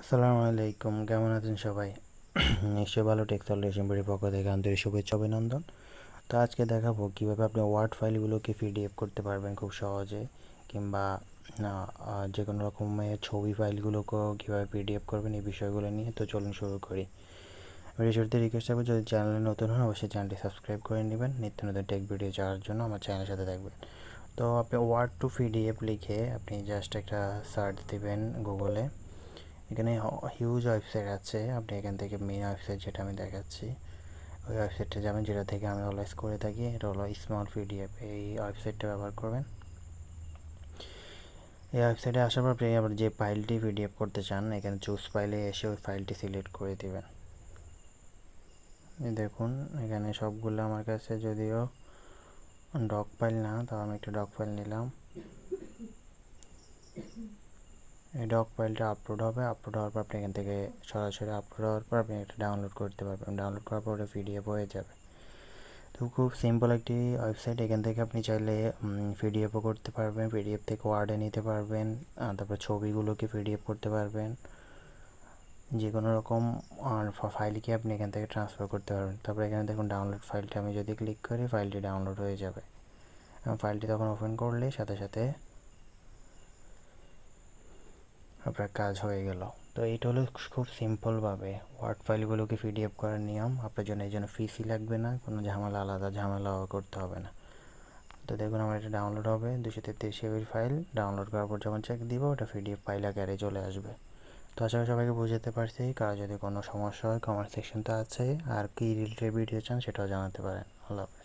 আসসালামুআলাইকুম, কেমন আছেন সবাই? নিশ্চয়ই ভালো। টেক সলিউশন বাড়ির পক্ষ থেকে আন্তরিক শুভেচ্ছা অভিনন্দন। তো আজকে দেখাবো কীভাবে আপনি ওয়ার্ড ফাইলগুলোকে পিডিএফ করতে পারবেন খুব সহজে, কিংবা যে কোনো রকমের ছবি ফাইলগুলোকেও কীভাবে পিডিএফ করবেন এই বিষয়গুলো নিয়ে। তো চলুন শুরু করি। ভিডিও শুরুতে রিকোয়েস্ট থাকবে, যদি চ্যানেলে নতুন হন অবশ্যই চ্যানেলটি সাবস্ক্রাইব করে নেবেন নিত্য নতুন টেক ভিডিও যাওয়ার জন্য আমার চ্যানেলের সাথে থাকবেন। তো আপনি ওয়ার্ড টু পিডিএফ লিখে আপনি জাস্ট একটা সার্চ দেবেন গুগলে। এখানে হিউজ ওয়েবসাইট আছে, আপনি এখান থেকে মেন ওয়েবসাইট যেটা আমি দেখাচ্ছি ওই ওয়েবসাইটটা যাবেন, যেটা থেকে আমি অলওয়েজ করে থাকি। এটা হলো স্মল পিডিএফ, এই ওয়েবসাইটটা ব্যবহার করবেন। এই ওয়েবসাইটে আসার পর আপনি আবার যে ফাইলটি পিডিএফ করতে চান এখানে চুজ ফাইলে এসে ওই ফাইলটি সিলেক্ট করে দেবেন। দেখুন এখানে সবগুলো আমার কাছে যদিও ডক ফাইল না, তাও আমি একটা ডক ফাইল নিলাম। এই ডক ফাইলটা আপলোড হওয়ার পর আপনি এখান থেকে সরাসরি আপলোড হওয়ার পর আপনি এটা ডাউনলোড করতে পারবেন। ডাউনলোড করার পর ওটা পিডিএফ হয়ে যাবে। তো খুব সিম্পল একটি ওয়েবসাইট। এখান থেকে আপনি চাইলে পিডিএফও করতে পারবেন, পিডিএফ থেকে ওয়ার্ডে নিতে পারবেন, তারপর ছবিগুলোকে পিডিএফ করতে পারবেন, যে কোনো রকম ফাইলকে আপনি এখান থেকে ট্রান্সফার করতে পারবেন। তারপর এখানে দেখুন ডাউনলোড ফাইলটা আমি যদি ক্লিক করি ফাইলটি ডাউনলোড হয়ে যাবে। ফাইলটি তখন ওপেন করলে সাথে সাথে আপনার কাজ হয়ে গেল। তো এইটা হলো খুব সিম্পলভাবে ওয়ার্ড ফাইলগুলোকে পিডিএফ করার নিয়ম। আপনার জন্য এই জন্য পিসি লাগবে না, কোনো আলাদা ঝামেলাও করতে হবে না। তো দেখুন আমার এটা ডাউনলোড হবে 233 এবির ফাইল। ডাউনলোড করার পর যখন চেক দিব ওটা পিডিএফ ফাইল আকারে চলে আসবে। তো আশা করি সবাইকে বুঝতে পারছি। কারো যদি কোনো সমস্যা হয় কমেন্ট সেকশন তো আছে, আর কি রিলেটেড ভিডিও চান সেটাও জানাতে পারেন। আল্লাহ হাফেজ।